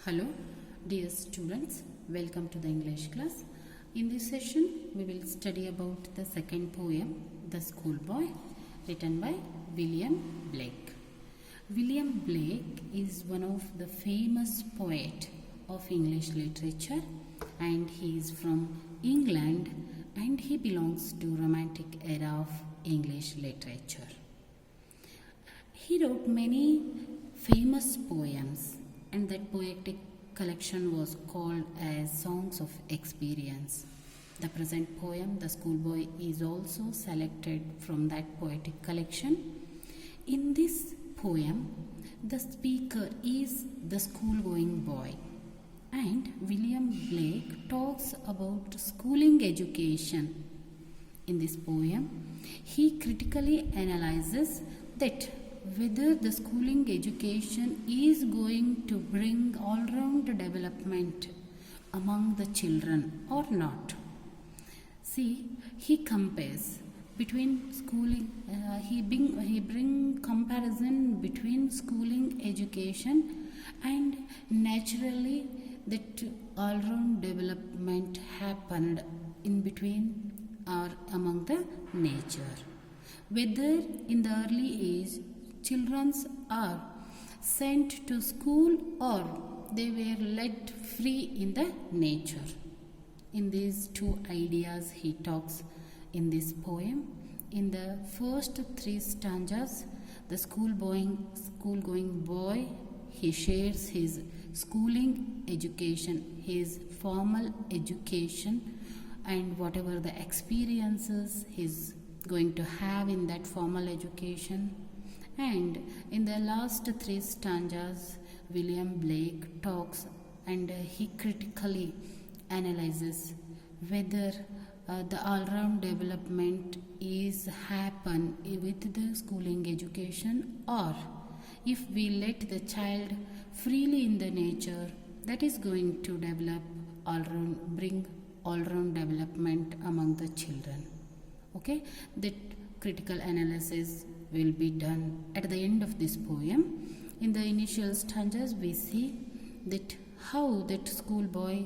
Hello, dear students, welcome to the English class. In this session, we will study about the second poem, The Schoolboy, written by William Blake. William Blake is one of the famous poets of English literature, and he is from England, and he belongs to Romantic era of English literature. He wrote many famous poems, and that poetic collection was called as Songs of Experience. The present poem, The Schoolboy, is also selected from that poetic collection. In this poem, the speaker is the school-going boy, and William Blake talks about schooling education. In this poem, he critically analyzes that whether the schooling education is going to bring all-round development among the children or not. See, he compares between schooling, he bring comparison between schooling education and naturally that all-round development happened in between or among the nature. Whether in the early age children are sent to school or they were let free in the nature. In these two ideas he talks in this poem. In the first three stanzas, the school-going boy, he shares his schooling education, his formal education, and whatever the experiences he's going to have in that formal education. And in the last three stanzas, William Blake talks and he critically analyzes whether the all-round development is happen with the schooling education, or if we let the child freely in the nature, that is going to develop bring all-round development among the children. Okay, that critical analysis will be done at the end of this poem. In the initial stanzas, we see that how that schoolboy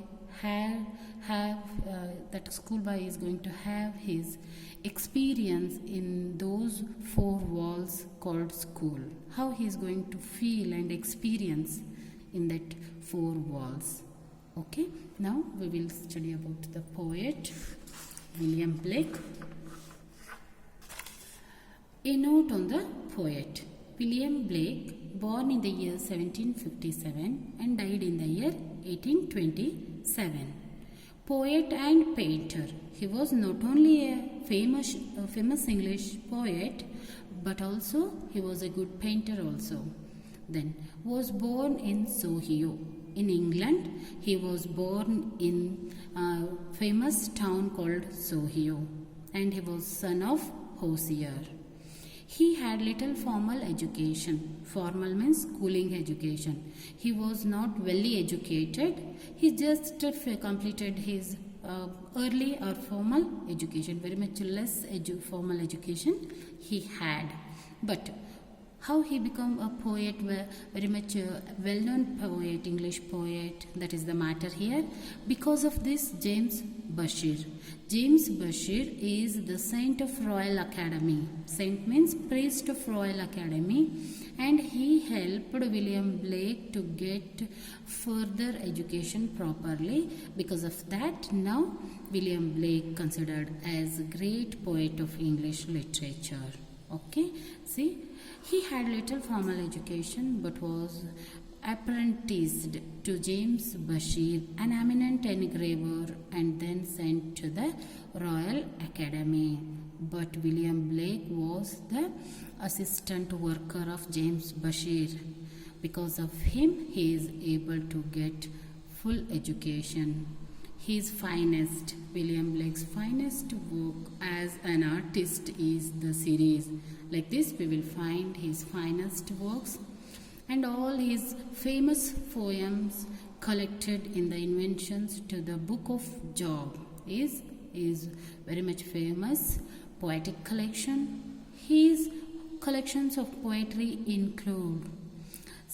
that schoolboy is going to have his experience in those four walls called school. How he is going to feel and experience in that four walls. Okay, now we will study about the poet William Blake. A note on the poet. William Blake, born in the year 1757 and died in the year 1827. Poet and painter. He was not only a famous English poet, but also he was a good painter also. Then was born in Soho, in England. He was born in a famous town called Soho, and he was son of Hosier. He had little formal education. Formal means schooling education. He was not well educated. He just completed his early or formal education. Very much less formal education he had. But how he became a poet, very much well-known poet, English poet, that is the matter here. Because of this, James Bashir. James Bashir is the saint of Royal Academy. Saint means priest of Royal Academy, and he helped William Blake to get further education properly. Because of that, now William Blake considered as a great poet of English literature. Okay, see, he had little formal education but was apprenticed to James Bashir, an eminent engraver, and then sent to the Royal Academy. But William Blake was the assistant worker of James Bashir. Because of him, he is able to get full education. His finest, William Blake's finest work as an artist is the series. Like this, we will find his finest works and all his famous poems collected in the Inventions to the Book of Job is very much famous poetic collection. His collections of poetry include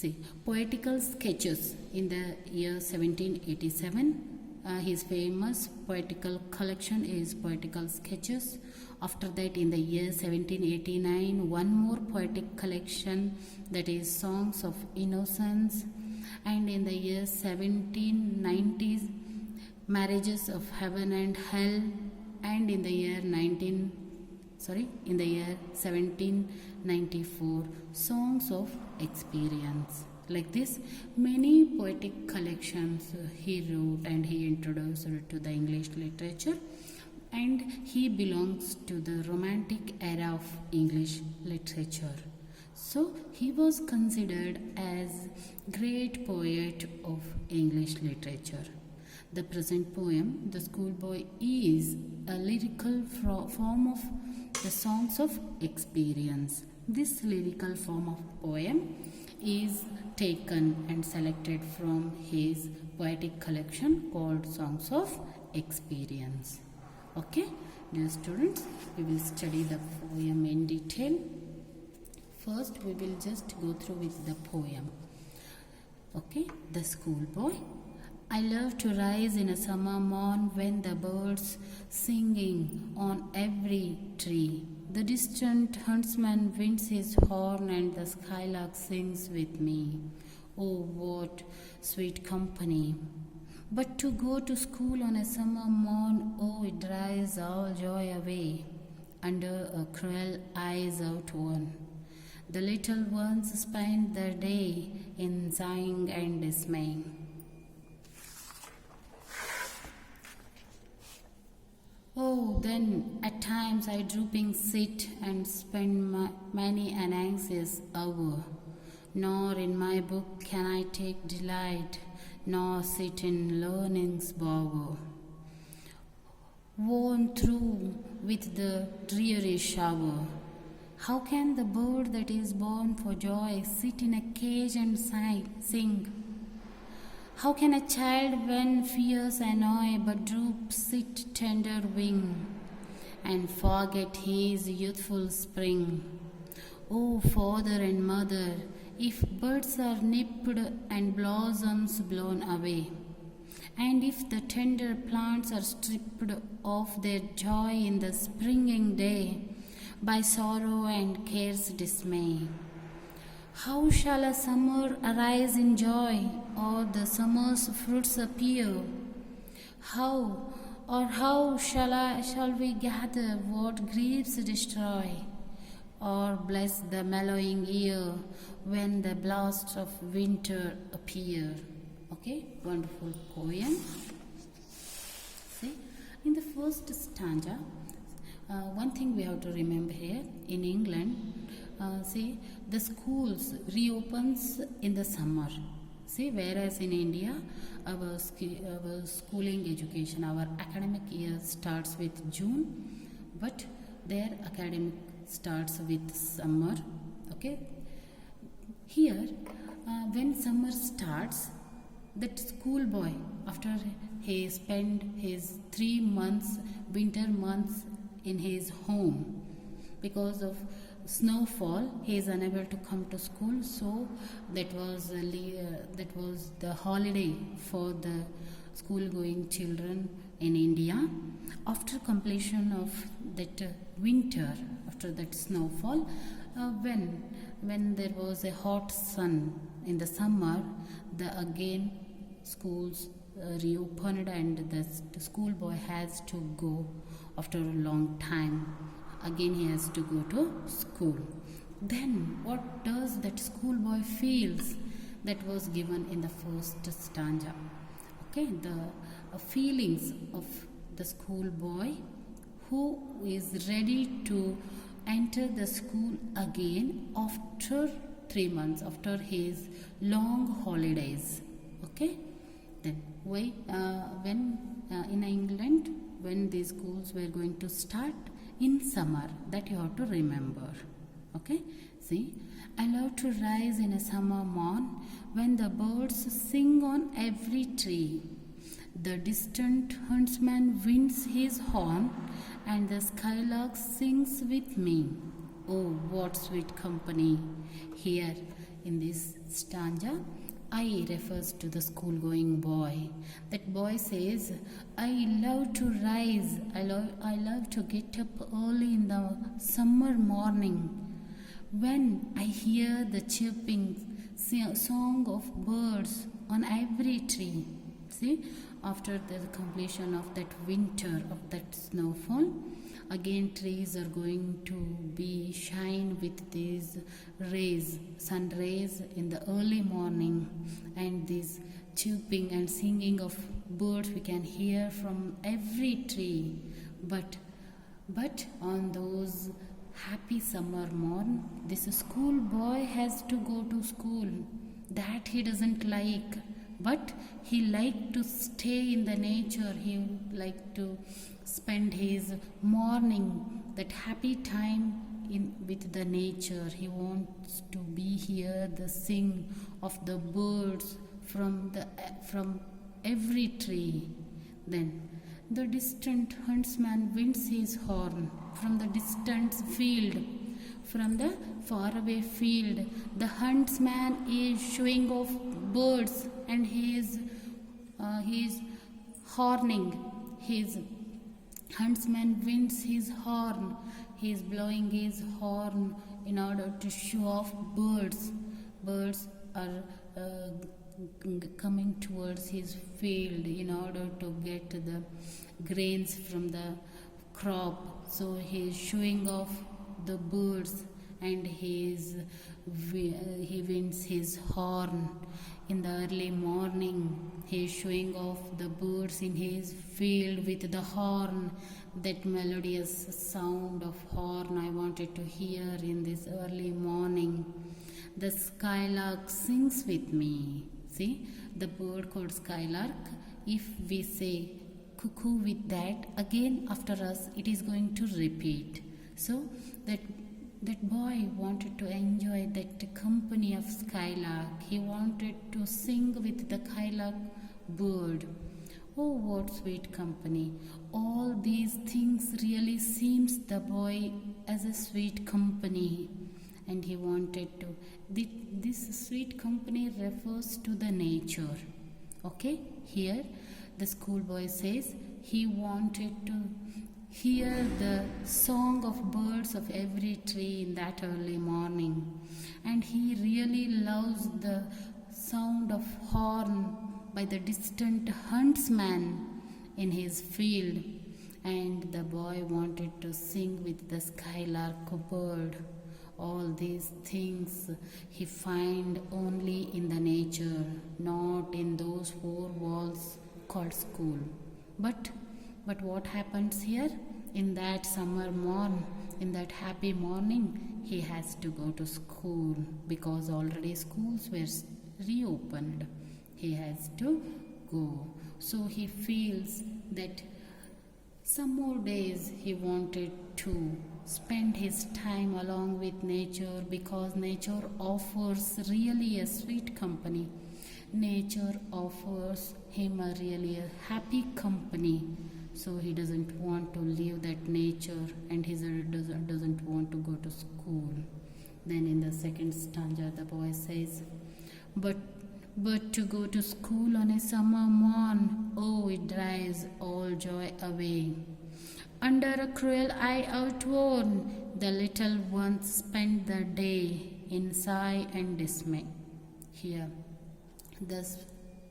See, poetical sketches in the year 1787. His famous poetical collection is Poetical Sketches. After that, in the year 1789, one more poetic collection, that is Songs of Innocence. And in the year 1790s, Marriages of Heaven and Hell. And in the year 1794, Songs of Experience. Like this, many poetic collections he wrote and he introduced to the English literature, and he belongs to the Romantic era of English literature. So he was considered as great poet of English literature. The present poem, The Schoolboy, is a lyrical form of the Songs of Experience. This lyrical form of poem is taken and selected from his poetic collection called Songs of Experience. Okay, dear students, we will study the poem in detail. First, we will just go through with the poem. Okay, The Schoolboy. I love to rise in a summer morn when the birds singing on every tree. The distant huntsman winds his horn and the skylark sings with me. Oh, what sweet company! But to go to school on a summer morn, oh, it drives all joy away under a cruel eyes out one. The little ones spend their day in sighing and dismay. Oh, then at times I drooping sit and spend many an anxious hour. Nor in my book can I take delight, nor sit in learning's bower. Worn through with the dreary shower, how can the bird that is born for joy sit in a cage and sing? How can a child when fears annoy but droop sit tender wing and forget his youthful spring? O father and mother, if buds are nipped and blossoms blown away, and if the tender plants are stripped of their joy in the springing day by sorrow and care's dismay, how shall a summer arise in joy, or the summer's fruits appear? How shall we gather what griefs destroy, or bless the mellowing year when the blasts of winter appear? Okay, wonderful poem. See, in the first stanza, one thing we have to remember here, in England, see, the schools reopens in the summer. See, whereas in India, our schooling education, our academic year starts with June, but their academic starts with summer. Okay, here, when summer starts, that schoolboy, after he spent his 3 months, winter months in his home, because of snowfall, he is unable to come to school. So that was the holiday for the school-going children in India. After completion of that winter, after that snowfall, when there was a hot sun in the summer, again schools reopened, and the schoolboy has to go after a long time. Again he has to go to school. Then what does that schoolboy feels? That was given in the first stanza. Okay, the feelings of the schoolboy who is ready to enter the school again after 3 months, after his long holidays. Okay, then when in England, when these schools were going to start in summer, that you have to remember. Okay, see, I love to rise in a summer morn when the birds sing on every tree. The distant huntsman winds his horn and the skylark sings with me. Oh, what sweet company! Here in this stanza. I refers to the school going boy. That boy says, I love to rise, I love to get up early in the summer morning. When I hear the chirping song of birds on every tree. See, after the completion of that winter, of that snowfall, again trees are going to be shine with these rays, sun rays in the early morning, and this chirping and singing of birds we can hear from every tree. But on those happy summer morn, this school boy has to go to school. That he doesn't like, but he like to stay in the nature. He like to spend his morning, that happy time with the nature. He wants to be here, the sing of the birds from every tree. Then the distant huntsman winds his horn from the distant field. From the faraway field, the huntsman is showing off birds, and he is horning. His huntsman winds his horn. He is blowing his horn in order to show off birds. Birds are coming towards his field in order to get the grains from the crop. So he is showing off the birds, and he winds his horn in the early morning. He is showing off the birds in his field with the horn. That melodious sound of horn I wanted to hear in this early morning. The skylark sings with me. See, the bird called skylark, if we say cuckoo with that, again after us it is going to repeat. So that boy wanted to enjoy that company of skylark. He wanted to sing with the skylark bird. Oh, what sweet company. All these things really seems the boy as a sweet company. And he wanted to, this sweet company refers to the nature. Okay, here the schoolboy says he wanted to hear the song of birds of every tree in that early morning, and he really loves the sound of horn by the distant huntsman in his field. And the boy wanted to sing with the skylark bird. All these things he find only in the nature, not in those four walls called school. But what happens here? In that summer morn, in that happy morning, he has to go to school because already schools were reopened. He has to go. So he feels that some more days he wanted to spend his time along with nature, because nature offers really a sweet company. Nature offers him a really happy company. So he doesn't want to leave that nature, and he doesn't want to go to school. Then in the second stanza the boy says, but to go to school on a summer morn, oh, it drives all joy away. Under a cruel eye outworn, the little ones spend the day in sigh and dismay. Here, the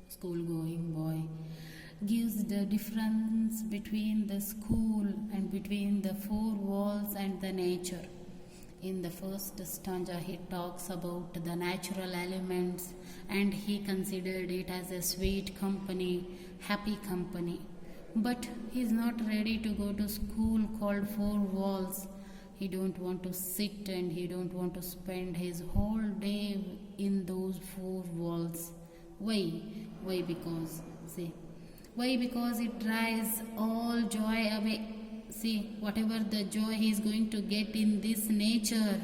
school-going boy gives the difference between the school and between the four walls and the nature. In the first stanza, he talks about the natural elements, and he considered it as a sweet company, happy company. But he is not ready to go to school called four walls. He don't want to sit, and he don't want to spend his whole day in those four walls. Why? Because it drives all joy away. See, whatever the joy he is going to get in this nature,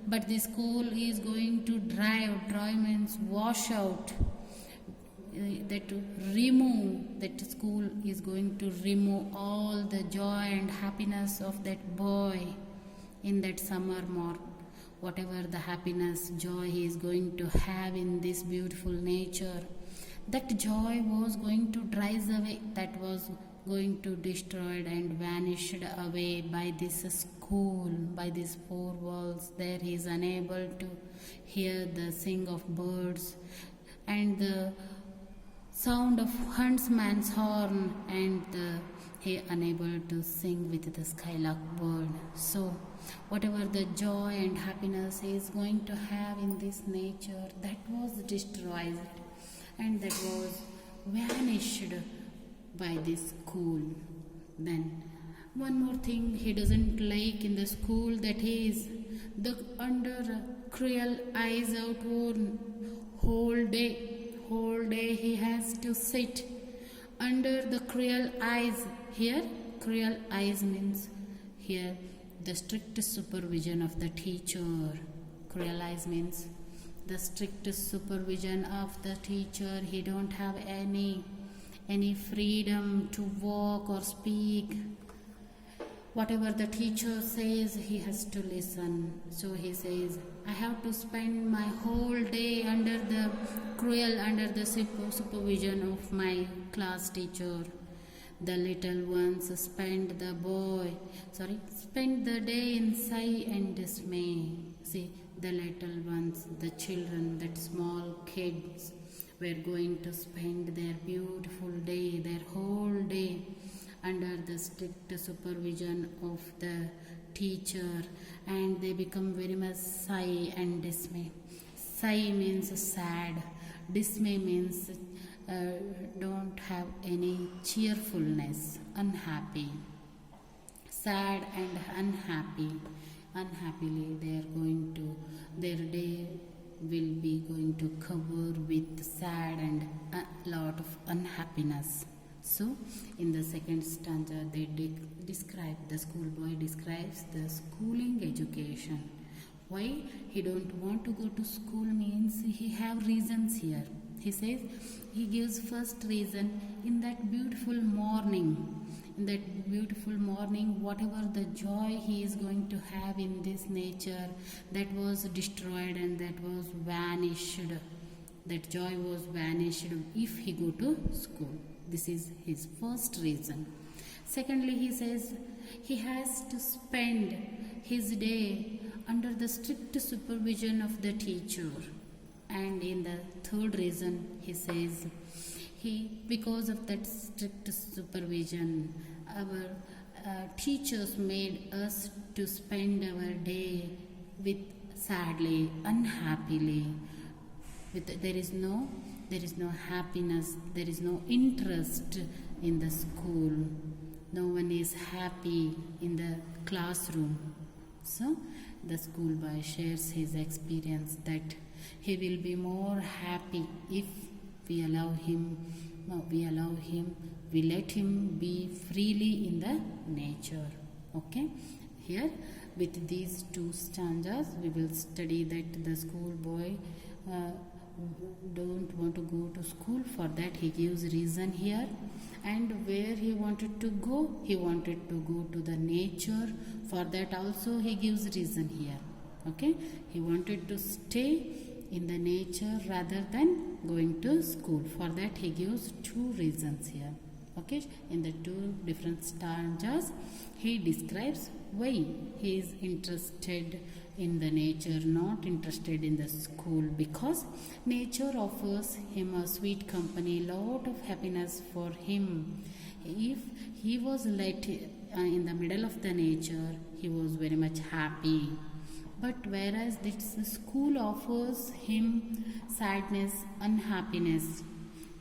but the school is going to drive means wash out. That school is going to remove all the joy and happiness of that boy in that summer morn. whatever the happiness, joy he is going to have in this beautiful nature, that joy was going to rise away, that was going to destroyed and vanished away by this school, by these four walls. There he is unable to hear the sing of birds and the sound of huntsman's horn, and he unable to sing with the skylark bird. So whatever the joy and happiness he is going to have in this nature, that was destroyed and that was vanished by this school. Then one more thing he doesn't like in the school, that he is the under cruel eyes outworn. Whole day he has to sit under the cruel eyes. Here cruel eyes means here the strict supervision of the teacher. Cruel eyes means the strict supervision of the teacher. He don't have any freedom to walk or speak. Whatever the teacher says, he has to listen. So he says, I have to spend my whole day under the supervision of my class teacher. The little ones spend the day in sigh and dismay. See, the little ones, the children, that small kids were going to spend their beautiful day, their whole day under the strict supervision of the teacher, and they become very much sigh and dismay. Sigh means sad, dismay means don't have any cheerfulness, unhappy, sad and unhappily their day will be going to cover with sad and a lot of unhappiness. So in the second stanza they describe, the schoolboy describes the schooling education. Why he don't want to go to school means he have reasons here. He says, he gives first reason, in that beautiful morning, whatever the joy he is going to have in this nature, that was destroyed and that was vanished. That joy was vanished if he go to school. This is his first reason. Secondly, he says he has to spend his day under the strict supervision of the teacher. And in the third reason, he says, because of that strict supervision, our teachers made us to spend our day with sadly, unhappily. There is no happiness, there is no interest in the school. No one is happy in the classroom. So the schoolboy shares his experience that he will be more happy if we let him be freely in the nature. Okay, here with these two stanzas we will study that the schoolboy don't want to go to school. For that he gives reason here, and where he wanted to go to the nature. For that also he gives reason here. Okay, he wanted to stay in the nature rather than going to school. For that he gives two reasons here. Okay, in the two different stanzas he describes why he is interested in the nature, not interested in the school, because nature offers him a sweet company, lot of happiness for him. If he was let in the middle of the nature, he was very much happy. But whereas this school offers him sadness, unhappiness,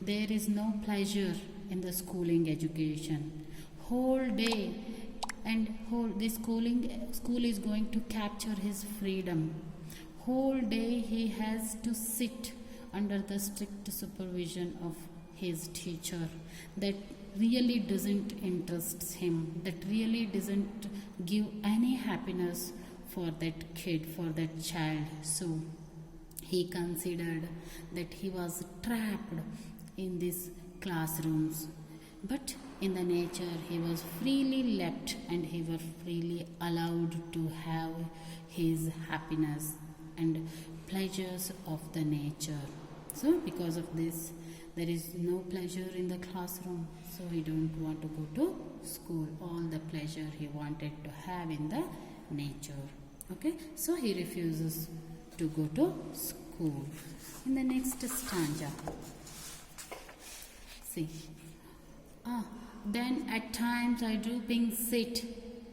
there is no pleasure in the schooling education. Whole day and this school is going to capture his freedom. Whole day he has to sit under the strict supervision of his teacher. That really doesn't interest him. That really doesn't give any happiness for that kid, for that child. So he considered that he was trapped in these classrooms. But in the nature he was freely left and he was freely allowed to have his happiness. and pleasures of the nature. So because of this, there is no pleasure in the classroom, so he don't want to go to school. All the pleasure he wanted to have in the nature. Okay, so he refuses to go to school. In the next stanza, see, then at times I drooping sit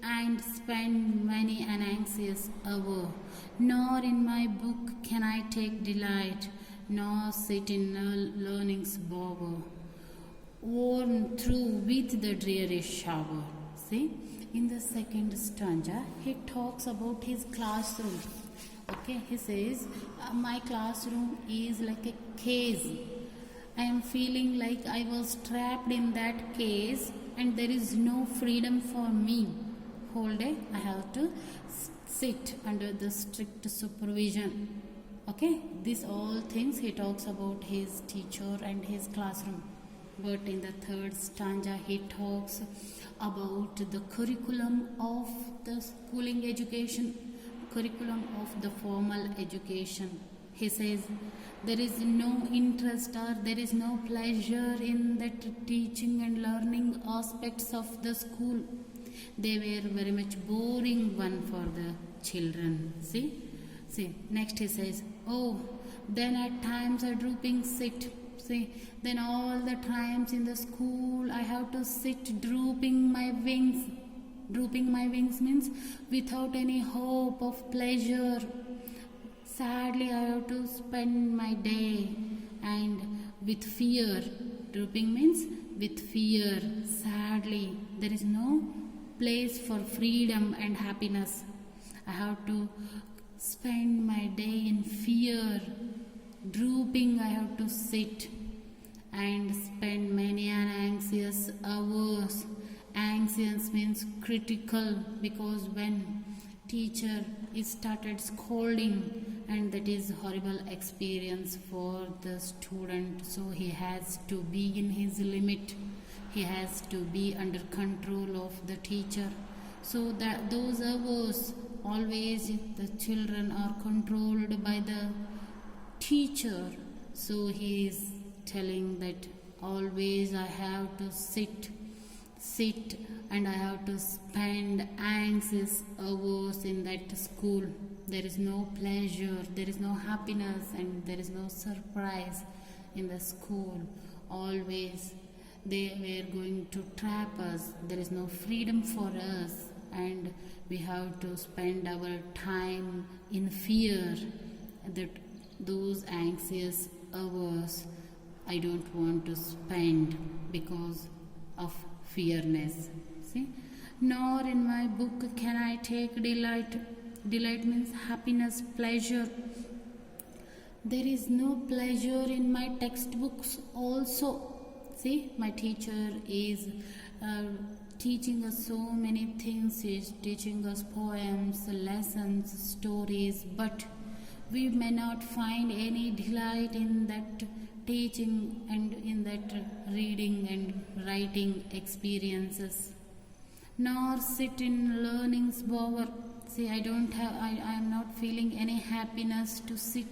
and spend many an anxious hour, nor in my book can I take delight, nor sit in learning's bower, worn through with the dreary shower. See, in the second stanza, he talks about his classroom. Okay, he says, my classroom is like a case. I am feeling like I was trapped in that case and there is no freedom for me. Whole day I have to sit under the strict supervision. Okay, these all things he talks about his teacher and his classroom. But in the third stanza he talks about the curriculum of the schooling education, curriculum of the formal education. He says there is no interest or there is no pleasure in that teaching and learning aspects of the school. They were very much boring one for the children. See, next he says, oh, then at times I drooping sit. See, then all the times in the school I have to sit drooping my wings. Drooping my wings means without any hope of pleasure. Sadly, I have to spend my day and with fear. Drooping means with fear. Sadly, there is no place for freedom and happiness. I have to spend my day in fear. Drooping, I have to sit and spend many an anxious hours. Anxious means critical, because when teacher is started scolding, and that is horrible experience for the student, so he has to be in his limit. He has to be under control of the teacher. So that those hours, always the children are controlled by the teacher. So he is telling that always I have to sit and I have to spend anxious hours in that school. There is no pleasure, there is no happiness, and there is no surprise in the school. Always they were going to trap us. There is no freedom for us, and we have to spend our time in fear. That those anxious hours I don't want to spend because of fearness. See, nor in my book can I take delight. Delight means happiness, pleasure. There is no pleasure in my textbooks also. See, my teacher is teaching us so many things. He is teaching us poems, lessons, stories, but we may not find any delight in that teaching and in that reading and writing experiences. Nor sit in learning's bower. See, I am not feeling any happiness to sit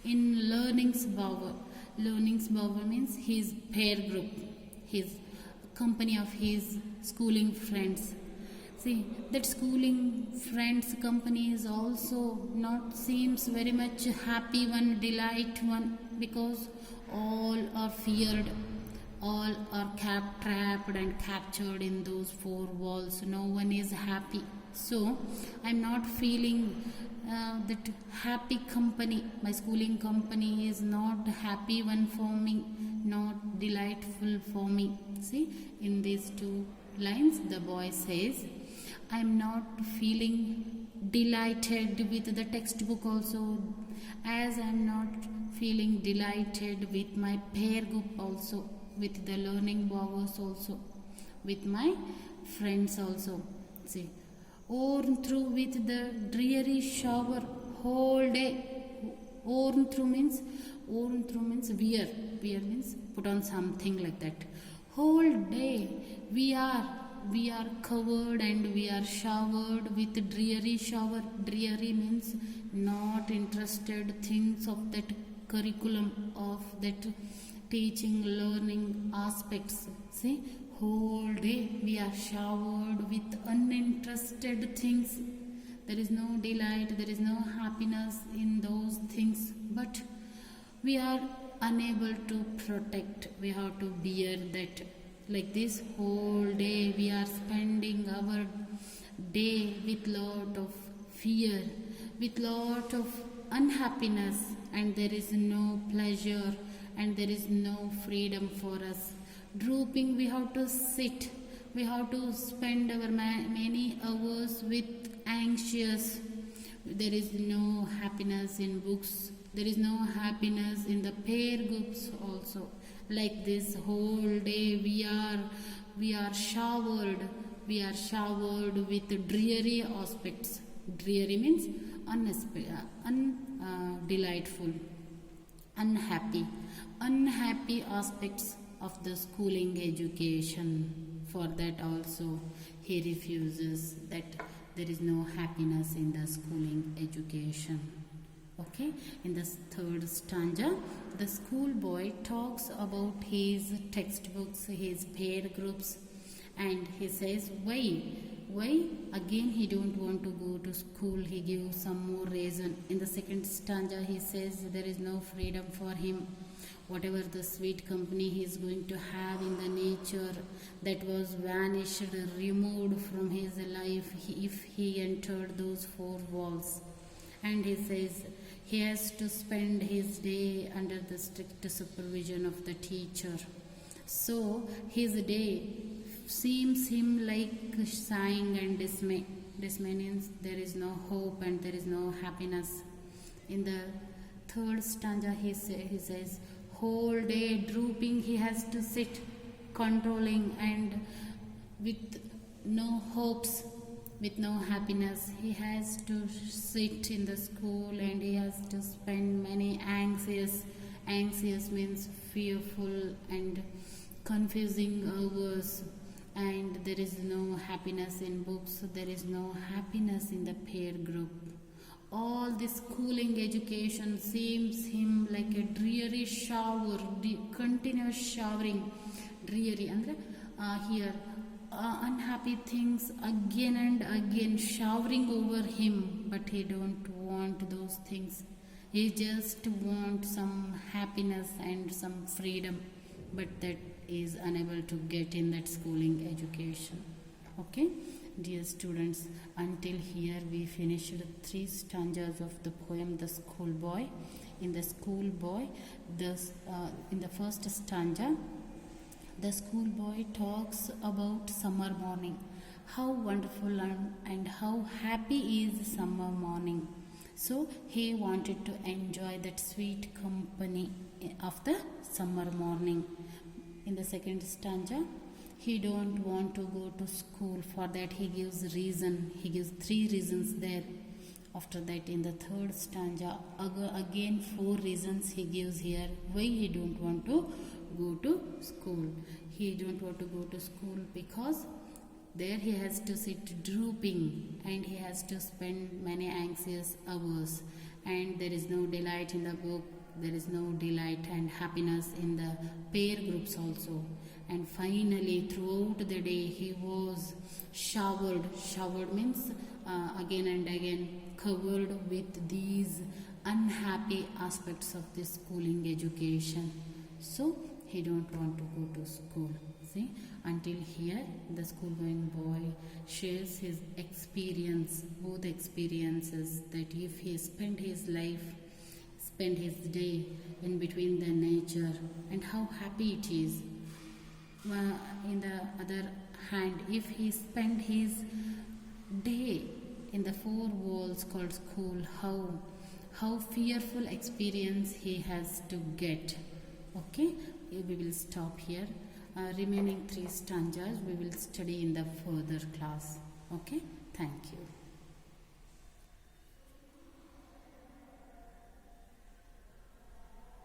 in learning's bower. Learning's bower means his peer group, his company of his schooling friends. See, that schooling friends company is also not seems very much happy one, delight one, because all are feared, all are trapped and captured in those four walls. No one is happy. So I am not feeling that happy company. My schooling company is not happy one for me, not delightful for me. See, in these two lines the boy says, I am not feeling delighted with the textbook also, as I am not feeling delighted with my peer group also, with the learning bowers also, with my friends also. See, worn through with the dreary shower whole day. Worn through means wear means put on something like that. Whole day we are covered and we are showered with dreary shower. Dreary means not interested things of that curriculum, of that teaching, learning aspects. See, whole day we are showered with uninterested things. There is no delight, there is no happiness in those things, but we are unable to protect. We have to bear that. Like this whole day we are spending our day with lot of fear, with lot of unhappiness, and there is no pleasure and there is no freedom for us. Drooping, we have to sit, we have to spend our many hours with anxious. There is no happiness in books, there is no happiness in the pair groups also. Like this whole day we are showered with dreary aspects. Dreary means undelightful, unhappy aspects of the schooling education. For that also he refuses, that there is no happiness in the schooling education. Okay, in the third stanza, the schoolboy talks about his textbooks, his pair groups, and he says why again he don't want to go to school. He gives some more reason. In the second stanza he says there is no freedom for him. Whatever the sweet company he is going to have in the nature, that was vanished, removed from his life if he entered those four walls. And he says he has to spend his day under the strict supervision of the teacher. So his day seems him like sighing and dismay. Dismay means there is no hope and there is no happiness. In the third stanza he says whole day drooping, he has to sit controlling and with no hopes, with no happiness. He has to sit in the school and he has to spend many anxious means fearful and confusing hours, and there is no happiness in books, there is no happiness in the pair group. All this schooling education seems him like a dreary shower, continuous showering. Dreary andre here unhappy things again and again showering over him, but he don't want those things. He just wants some happiness and some freedom, but that is unable to get in that schooling education. Okay, dear students, until here we finished 3 stanzas of the poem The Schoolboy. In the schoolboy, in the first stanza, the schoolboy talks about summer morning. How wonderful and how happy is summer morning. So he wanted to enjoy that sweet company of the summer morning. In the second stanza, he don't want to go to school. For that he gives reason. He gives 3 reasons there. After that, in the third stanza, again 4 reasons he gives here why he don't want to go to school. He don't want to go to school because there he has to sit drooping and he has to spend many anxious hours, and there is no delight in the book, there is no delight and happiness in the pair groups also. And finally, throughout the day he was showered means again and again covered with these unhappy aspects of this schooling education. So he don't want to go to school. See, until here the school-going boy shares his experience, both experiences, that if he spend his day in between the nature and how happy it is. In the other hand, if he spend his day in the 4 walls called school, how fearful experience he has to get. Okay, we will stop here. Remaining 3 stanzas we will study in the further class. Okay, thank you.